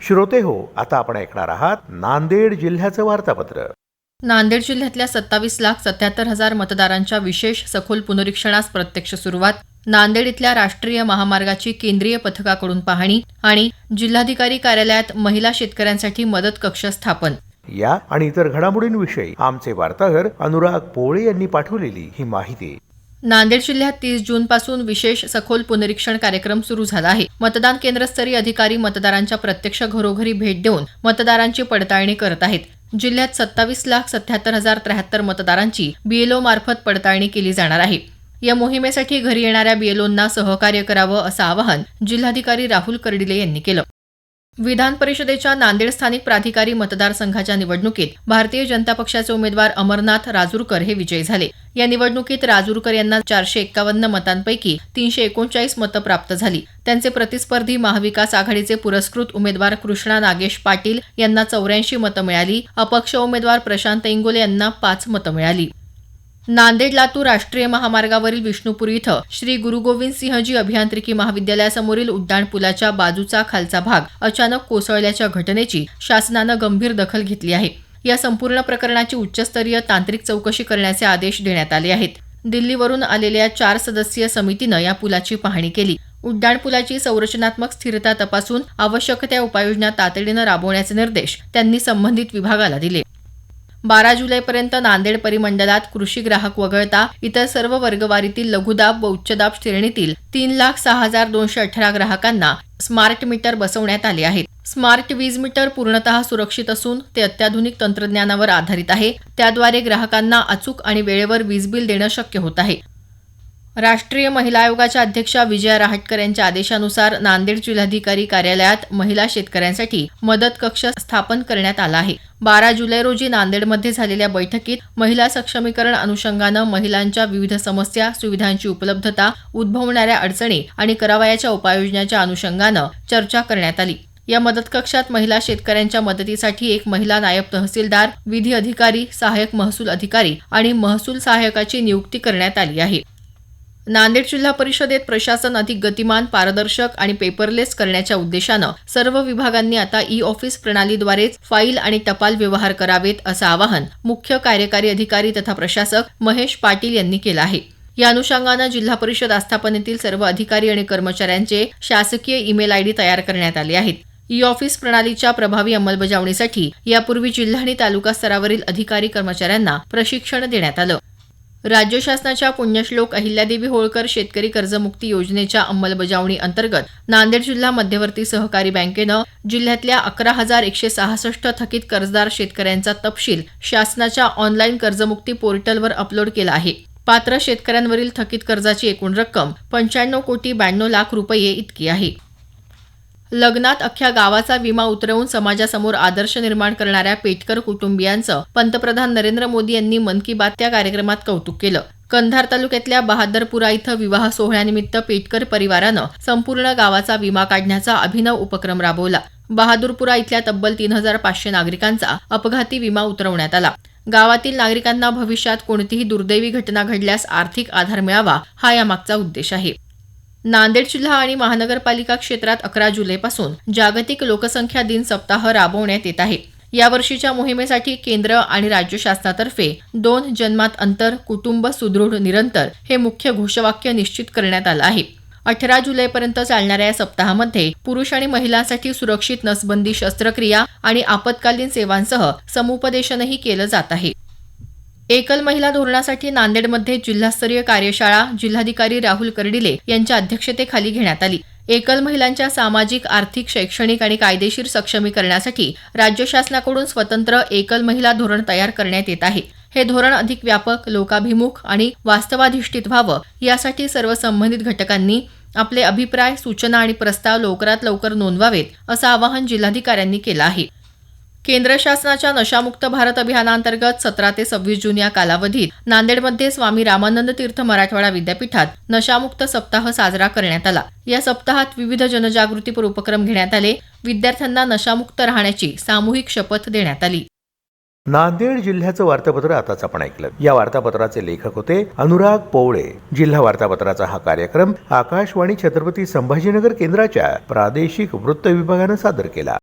श्रोते हो, आता आपण ऐकणार आहात नांदेड जिल्ह्याचं वार्तापत्र. नांदेड जिल्ह्यातल्या 27,77,000 मतदारांच्या विशेष सखोल पुनरीक्षणास प्रत्यक्ष सुरुवात. नांदेड इथल्या राष्ट्रीय महामार्गाची केंद्रीय पथकाकडून पाहणी आणि जिल्हाधिकारी कार्यालयात महिला शेतकऱ्यांसाठी मदत कक्ष स्थापन. या आणि इतर घडामोडींविषयी आमचे वार्ताहर अनुराग पोळे यांनी पाठवलेली ही माहिती. नांदेड जिल्ह्यात 30 जूनपासून विशेष सखोल पुनरीक्षण कार्यक्रम सुरू झाला आहे. मतदान केंद्रस्तरीय अधिकारी मतदारांच्या प्रत्यक्ष घरोघरी भेट देऊन मतदारांची पडताळणी करत आहेत. जिल्ह्यात 27,77,073 मतदारांची बीएलओ मार्फत पडताळणी केली जाणार आहे. या मोहिमेसाठी घरी येणाऱ्या बीएलओंना सहकार्य करावं असं आवाहन जिल्हाधिकारी राहुल कर्डिले यांनी केलं. विधान परिषदेच्या नांदेड स्थानिक प्राधिकारी मतदारसंघाच्या निवडणुकीत भारतीय जनता पक्षाचे उमेदवार अमरनाथ राजूरकर हे विजयी झाले. या निवडणुकीत राजूरकर यांना 451 मतांपैकी 339 मतं प्राप्त झाली. त्यांचे प्रतिस्पर्धी महाविकास आघाडीचे पुरस्कृत उमेदवार कृष्णा नागेश पाटील यांना 84 मतं मिळाली. अपक्ष उमेदवार प्रशांत इंगोले यांना 5 मतं मिळाली. नांदेड लातूर राष्ट्रीय महामार्गावरील विष्णुपुरी इथं श्री गुरु गोविंद सिंहजी अभियांत्रिकी महाविद्यालयासमोरील उड्डाणपुलाच्या बाजूचा खालचा भाग अचानक कोसळल्याच्या घटनेची शासनानं गंभीर दखल घेतली आहे. या संपूर्ण प्रकरणाची उच्चस्तरीय तांत्रिक चौकशी करण्याचे आदेश देण्यात आले आहेत. दिल्लीवरून आलेल्या 4 सदस्यीय समितीनं या पुलाची पाहणी केली. उड्डाणपुलाची संरचनात्मक स्थिरता तपासून आवश्यक त्या उपाययोजना तातडीनं राबवण्याचे निर्देश त्यांनी संबंधित विभागाला दिले. 12 जुलैपर्यंत नांदेड परिमंडलात कृषी ग्राहक वगळता इतर सर्व वर्गवारीतील लघुदाब व उच्चदाब श्रेणीतील 3,06,218 ग्राहकांना स्मार्ट मीटर बसवण्यात आले आहेत. स्मार्ट वीज मीटर पूर्णतः सुरक्षित असून ते अत्याधुनिक तंत्रज्ञानावर आधारित आहे. त्याद्वारे ग्राहकांना अचूक आणि वेळेवर वीज बिल देणं शक्य होत आहे. राष्ट्रीय महिला आयोगाच्या अध्यक्षा विजया रहाटकर यांच्या आदेशानुसार नांदेड जिल्हाधिकारी कार्यालयात महिला शेतकऱ्यांसाठी मदत कक्ष स्थापन करण्यात आला आहे. 12 जुलै रोजी नांदेडमध्ये झालेल्या बैठकीत महिला सक्षमीकरण अनुषंगानं महिलांच्या विविध समस्या, सुविधांची उपलब्धता, उद्भवणाऱ्या अडचणी आणि करावयाच्या उपाययोजनांच्या अनुषंगानं चर्चा करण्यात आली. या मदत कक्षात महिला शेतकऱ्यांच्या मदतीसाठी एक महिला नायब तहसीलदार, विधी अधिकारी, सहाय्यक महसूल अधिकारी आणि महसूल सहाय्यकाची नियुक्ती करण्यात आली आहे. नांदेड जिल्हा परिषदेत प्रशासन अधिक गतिमान, पारदर्शक आणि पेपरलेस करण्याच्या उद्देशानं सर्व विभागांनी आता ई-ऑफिस प्रणालीद्वारेच फाईल आणि टपाल व्यवहार करावेत असं आवाहन मुख्य कार्यकारी अधिकारी तथा प्रशासक महेश पाटील यांनी केलं आहे. या अनुषंगानं जिल्हा परिषद आस्थापनेतील सर्व अधिकारी आणि कर्मचाऱ्यांचे शासकीय ईमेल आयडी तयार करण्यात आले आहेत. ई-ऑफिस प्रणालीच्या प्रभावी अंमलबजावणीसाठी यापूर्वी जिल्हा आणि तालुका स्तरावरील अधिकारी कर्मचाऱ्यांना प्रशिक्षण देण्यात आलं. राज्य शासनाच्या पुण्यश्लोक अहिल्यादेवी होळकर शेतकरी कर्जमुक्ती योजनेच्या अंमलबजावणी अंतर्गत नांदेड जिल्हा मध्यवर्ती सहकारी बँकेनं जिल्ह्यातल्या 11,166 थकीत कर्जदार शेतकऱ्यांचा तपशील शासनाच्या ऑनलाईन कर्जमुक्ती पोर्टलवर अपलोड केला आहे. पात्र शेतकऱ्यांवरील थकीत कर्जाची एकूण रक्कम 95,92,00,000 रुपये इतकी आहे. लग्नात अख्ख्या गावाचा विमा उतरवून समाजासमोर आदर्श निर्माण करणाऱ्या पेटकर कुटुंबियांचं पंतप्रधान नरेंद्र मोदी यांनी मन की बात या कार्यक्रमात कौतुक केलं. कंधार तालुक्यातल्या बहादरपुरा इथं विवाह सोहळ्यानिमित्त पेटकर परिवारानं संपूर्ण गावाचा विमा काढण्याचा अभिनव उपक्रम राबवला. बहादूरपुरा इथल्या तब्बल 3,500 नागरिकांचा अपघाती विमा उतरवण्यात आला. गावातील नागरिकांना भविष्यात कोणतीही दुर्दैवी घटना घडल्यास आर्थिक आधार मिळावा, हा यामागचा उद्देश आहे. नांदेड जिल्हा आणि महानगरपालिका क्षेत्रात 11 जुलैपासून जागतिक लोकसंख्या दिन सप्ताह राबवण्यात येत आहे. यावर्षीच्या मोहिमेसाठी केंद्र आणि राज्य शासनातर्फे 2 जन्मात अंतर, कुटुंब सुदृढ निरंतर हे मुख्य घोषवाक्य निश्चित करण्यात आलं आहे. 18 जुलैपर्यंत चालणाऱ्या या सप्ताहामध्ये पुरुष आणि महिलांसाठी सुरक्षित नसबंदी शस्त्रक्रिया आणि आपत्कालीन सेवांसह समुपदेशनही केलं जात आहे. एकल महिला धोरणासाठी नांदेडमध्ये जिल्हास्तरीय कार्यशाळा जिल्हाधिकारी राहुल कर्डिले यांच्या अध्यक्षतेखाली घेण्यात आली. एकल महिलांच्या सामाजिक, आर्थिक, शैक्षणिक आणि कायदेशीर सक्षमीकरणासाठी राज्य शासनाकडून स्वतंत्र एकल महिला धोरण तयार करण्यात येत आहे. हे धोरण अधिक व्यापक, लोकाभिमुख आणि वास्तवाधिष्ठित व्हावं यासाठी सर्व संबंधित घटकांनी आपले अभिप्राय, सूचना आणि प्रस्ताव लवकरात लवकर नोंदवावेत असं आवाहन जिल्हाधिकाऱ्यांनी केलं आहे. केंद्र शासनाच्या नशामुक्त भारत अभियानांतर्गत 17 ते 26 जून या कालावधीत नांदेडमध्ये स्वामी रामानंद तीर्थ मराठवाडा विद्यापीठात नशामुक्त सप्ताह साजरा करण्यात आला. या सप्ताहात विविध जनजागृतीपर उपक्रम घेण्यात आले. विद्यार्थ्यांना नशामुक्त राहण्याची सामूहिक शपथ देण्यात आली. नांदेड जिल्ह्याचं वार्तापत्र आताच आपण ऐकलं. या वार्तापत्राचे लेखक होते अनुराग पोळे. जिल्हा वार्तापत्राचा हा कार्यक्रम आकाशवाणी छत्रपती संभाजीनगर केंद्राच्या प्रादेशिक वृत्त विभागानं सादर केला.